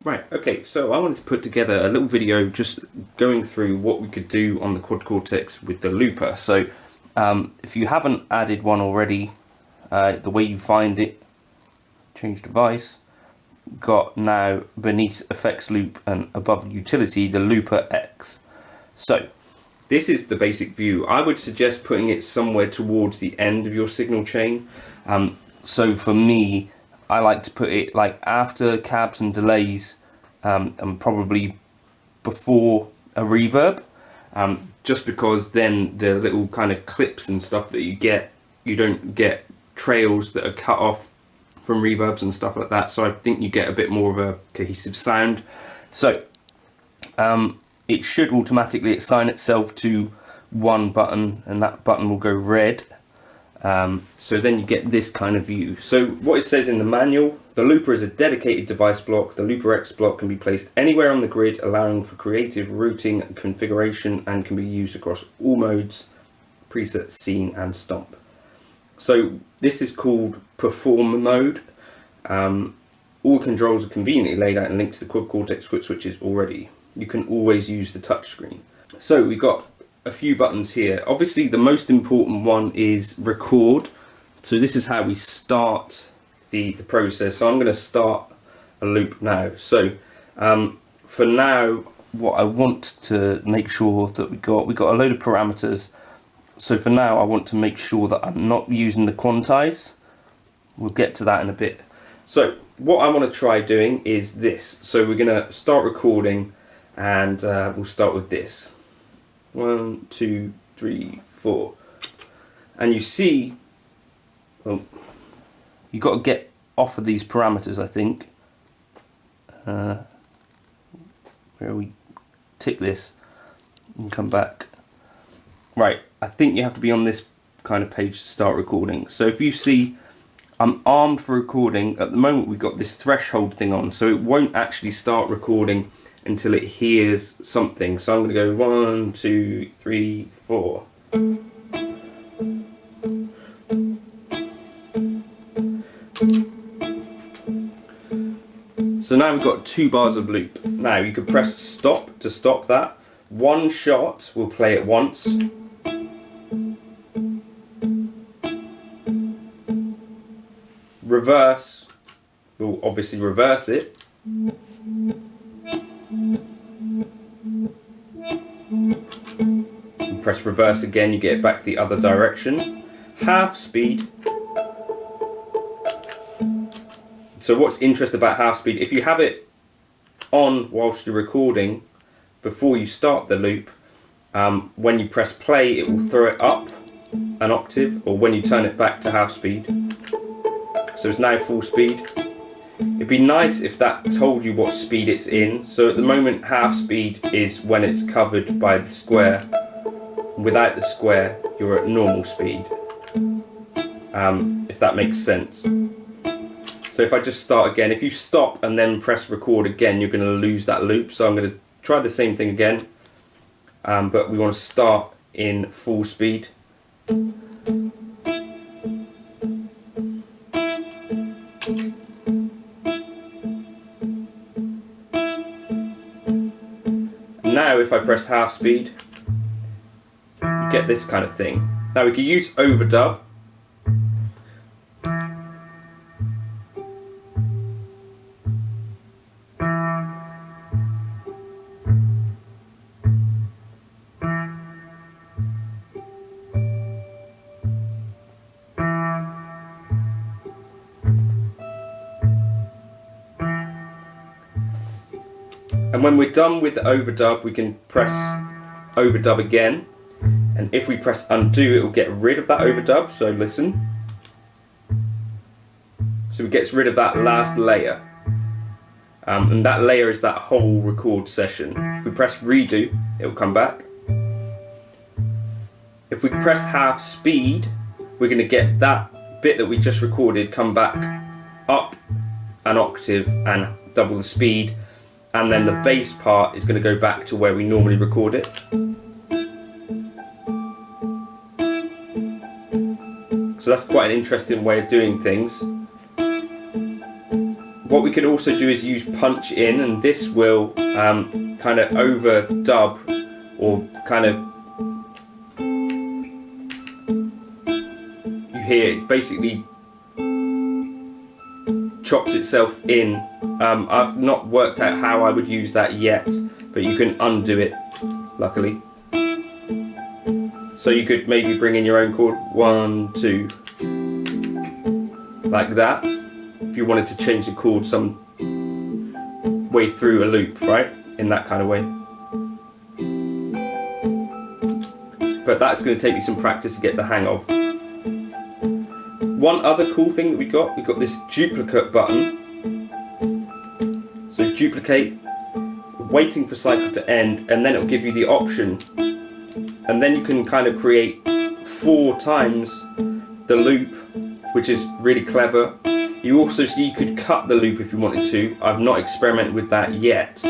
Right, okay, so I wanted to put together a little video just going through what we could do on the Quad Cortex with the looper. So if you haven't added one already, the way you find it, change device, got now beneath effects loop and above utility the looper X. So this is the basic view. I would suggest putting it somewhere towards the end of your signal chain. So for me, I like to put it like after cabs and delays, and probably before a reverb, just because then the little kind of clips and stuff that you don't get trails that are cut off from reverbs and stuff like that. So I think you get a bit more of a cohesive sound. So it should automatically assign itself to one button, and that button will go red. So then you get this kind of view. So what it says in the manual, the looper is a dedicated device block. The looper X block can be placed anywhere on the grid, allowing for creative routing and configuration, and can be used across all modes, preset, scene and stomp. So this is called perform mode. All controls are conveniently laid out and linked to the Quad Cortex foot switches already. You can always use the touchscreen. So we've got a few buttons here. Obviously the most important one is record. So this is how we start the process. So I'm going to start a loop now. So for now, what I want to make sure that we got a load of parameters. So for now, I want to make sure that I'm not using the quantize. We'll get to that in a bit. So what I want to try doing is this. So we're going to start recording, and we'll start with this. 1, 2, 3, 4. And you see, well, you've got to get off of these parameters, I think. Where we tick this and come back. Right, I think you have to be on this kind of page to start recording. So if you see, I'm armed for recording. At the moment we've got this threshold thing on, so it won't actually start recording until it hears something. So I'm going to go 1, 2, 3, 4. So now we've got 2 bars of loop. Now you can press stop to stop that. One shot will play it once. Reverse will obviously reverse it. You press reverse again, you get it back the other direction. Half speed. So what's interesting about half speed, if you have it on whilst you're recording before you start the loop, when you press play it will throw it up an octave, or when you turn it back to half speed. So it's now full speed. It'd be nice if that told you what speed it's in. So at the moment half speed is when it's covered by the square. Without the square you're at normal speed, if that makes sense. So if I just start again, if you stop and then press record again, you're going to lose that loop. So I'm going to try the same thing again, but we want to start in full speed. Now if I press half speed, you get this kind of thing. Now we can use overdub. And when we're done with the overdub, we can press overdub again. And if we press undo, it will get rid of that overdub. So listen. So it gets rid of that last layer. And that layer is that whole record session. If we press redo, it will come back. If we press half speed, we're going to get that bit that we just recorded come back up an octave and double the speed. And then the bass part is going to go back to where we normally record it. So that's quite an interesting way of doing things. What we can also do is use punch in, and this will kind of overdub, or kind of, you hear it basically chops itself in. I've not worked out how I would use that yet, but you can undo it, luckily. So you could maybe bring in your own chord, 1, 2, like that, if you wanted to change the chord some way through a loop, right? In that kind of way. But that's going to take me some practice to get the hang of. One other cool thing that we've got this duplicate button. So duplicate, waiting for cycle to end, and then it'll give you the option. And then you can kind of create 4 times the loop, which is really clever. You also see you could cut the loop if you wanted to. I've not experimented with that yet.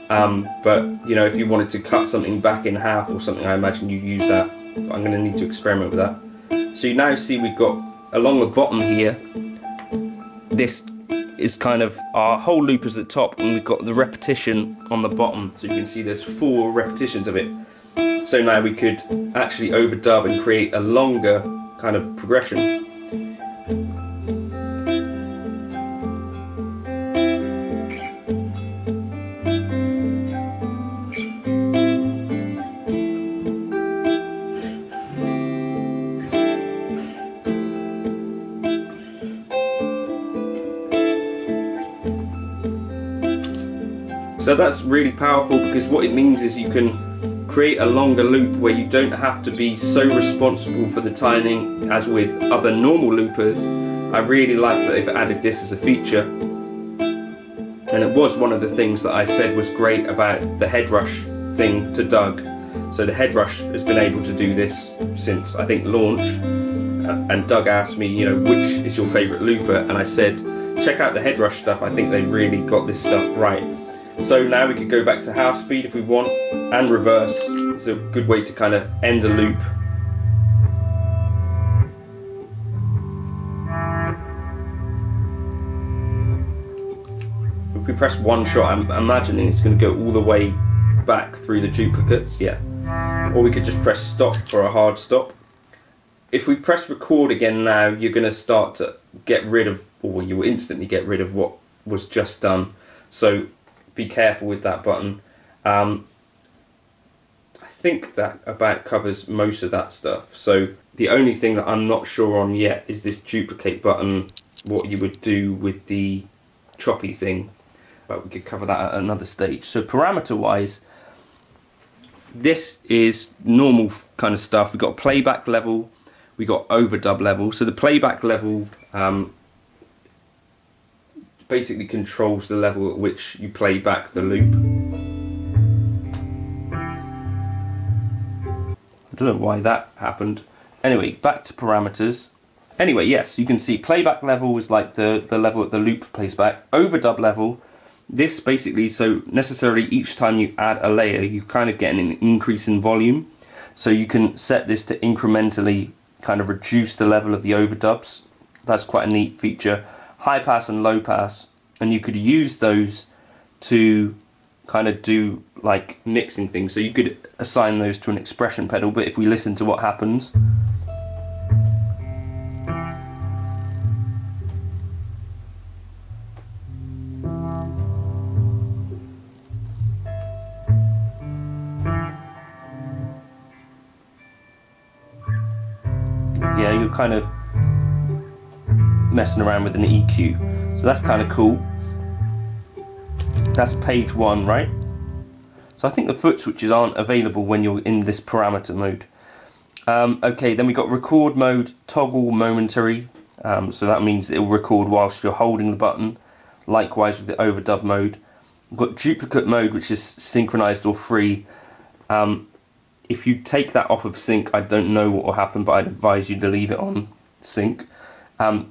But you know, if you wanted to cut something back in half or something, I imagine you'd use that. But I'm going to need to experiment with that. So you now see we've got, along the bottom here, this is kind of our whole loop is at the top, and we've got the repetition on the bottom. So you can see there's 4 repetitions of it. So now we could actually overdub and create a longer kind of progression. So that's really powerful, because what it means is you can create a longer loop where you don't have to be so responsible for the timing as with other normal loopers. I really like that they've added this as a feature, and it was one of the things that I said was great about the head rush thing to Doug. So the head rush has been able to do this since I think launch, and Doug asked me, you know, which is your favourite looper, and I said check out the head rush stuff. I think they really got this stuff right. So now we could go back to half speed if we want, and reverse. It's a good way to kind of end a loop. If we press one shot, I'm imagining it's going to go all the way back through the duplicates, yeah. Or we could just press stop for a hard stop. If we press record again now, you're going to start to get rid of, or you will instantly get rid of what was just done. So be careful with that button. I think that about covers most of that stuff. So the only thing that I'm not sure on yet is this duplicate button, what you would do with the choppy thing. But we could cover that at another stage. So parameter wise, this is normal kind of stuff. We've got playback level, we got overdub level. So the playback level basically controls the level at which you play back the loop. I don't know why that happened. Anyway, back to parameters. Anyway, yes, you can see playback level is like the level that the loop plays back. Overdub level, this basically, so necessarily each time you add a layer, you kind of get an increase in volume. So you can set this to incrementally kind of reduce the level of the overdubs. That's quite a neat feature. High pass and low pass, and you could use those to kind of do like mixing things. So you could assign those to an expression pedal, but if we listen to what happens, yeah, you're kind of messing around with an EQ. So that's kind of cool. That's page one, right? So I think the foot switches aren't available when you're in this parameter mode. Okay, then we got record mode, toggle momentary. So that means it will record whilst you're holding the button. Likewise with the overdub mode. We've got duplicate mode, which is synchronized or free. If you take that off of sync, I don't know what will happen, but I'd advise you to leave it on sync.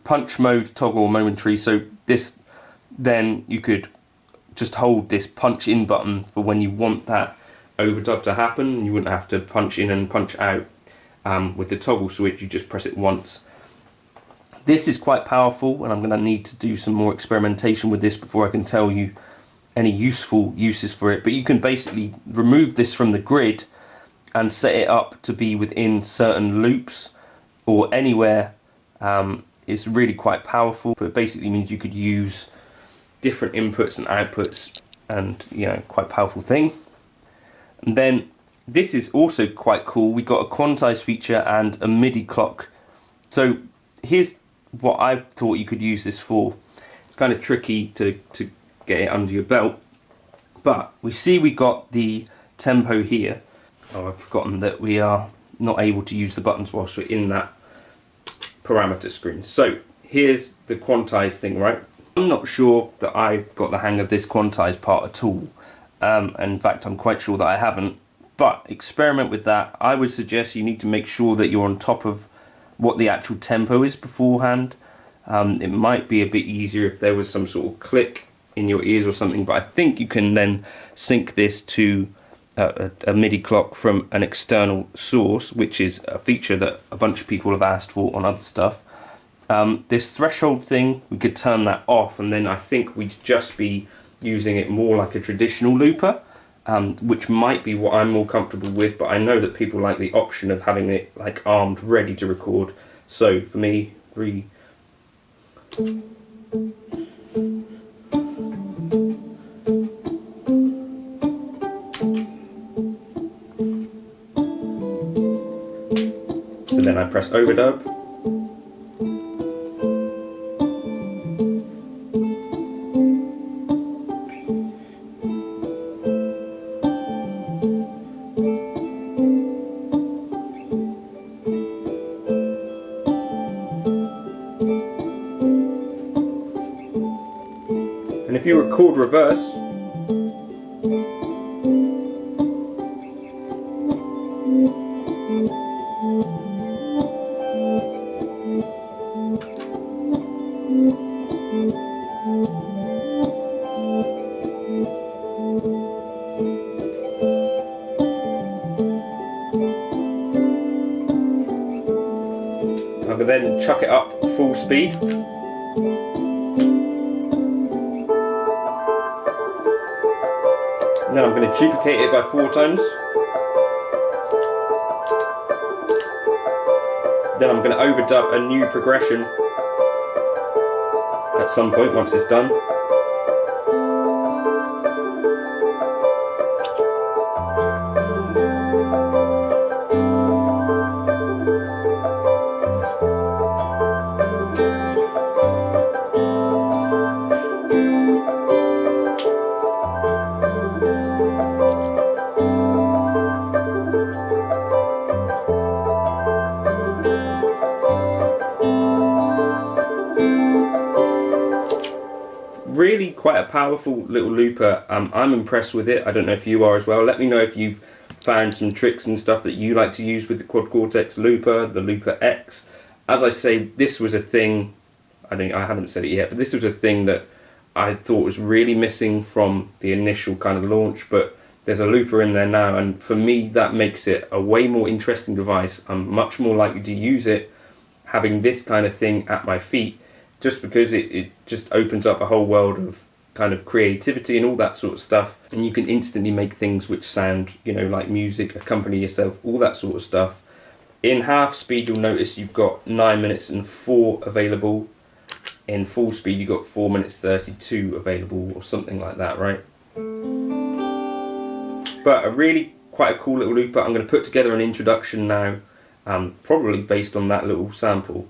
Punch mode, toggle momentary. So this, then you could just hold this punch in button for when you want that overdub to happen. You wouldn't have to punch in and punch out. With the toggle switch, you just press it once. This is quite powerful, and I'm going to need to do some more experimentation with this before I can tell you any useful uses for it. But you can basically remove this from the grid and set it up to be within certain loops or anywhere. It's really quite powerful, but it basically means you could use different inputs and outputs, and you know, quite powerful thing. And then this is also quite cool. We got a quantize feature and a MIDI clock. So here's what I thought you could use this for. It's kind of tricky to get it under your belt, but we see we got the tempo here. Oh, I've forgotten that we are not able to use the buttons whilst we're in that parameter screen. So here's the quantize thing, right? I'm not sure that I've got the hang of this quantize part at all. In fact, I'm quite sure that I haven't. But experiment with that. I would suggest you need to make sure that you're on top of what the actual tempo is beforehand. It might be a bit easier if there was some sort of click in your ears or something, but I think you can then sync this to a MIDI clock from an external source, which is a feature that a bunch of people have asked for on other stuff. This threshold thing, we could turn that off, and then I think we'd just be using it more like a traditional looper, which might be what I'm more comfortable with, but I know that people like the option of having it like armed, ready to record. So for me, so then I press overdub. if you record reverse, I can then chuck it up full speed. Then I'm going to duplicate it by 4 times. Then I'm going to overdub a new progression at some point once it's done. Really quite a powerful little looper. I'm impressed with it. I don't know if you are as well. Let me know if you've found some tricks and stuff that you like to use with the Quad Cortex looper, the Looper X. As I say, this was a thing, I haven't said it yet, but this was a thing that I thought was really missing from the initial kind of launch, but there's a looper in there now, and for me that makes it a way more interesting device. I'm much more likely to use it having this kind of thing at my feet, just because it just opens up a whole world of kind of creativity and all that sort of stuff, and you can instantly make things which sound, you know, like music, accompany yourself, all that sort of stuff. In half speed you'll notice you've got 9 minutes and 4 available. In full speed you've got 4 minutes 32 available, or something like that, right? But a really quite a cool little looper. I'm going to put together an introduction now, probably based on that little sample.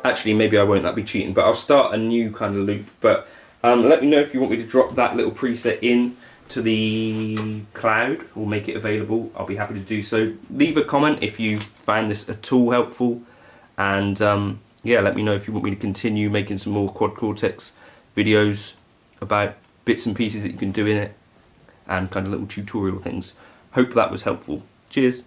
Actually, maybe I won't, that'd be cheating, but I'll start a new kind of loop. But let me know if you want me to drop that little preset in to the cloud or make it available. I'll be happy to do so. Leave a comment if you find this at all helpful, and yeah, let me know if you want me to continue making some more Quad Cortex videos about bits and pieces that you can do in it and kind of little tutorial things. Hope that was helpful. Cheers.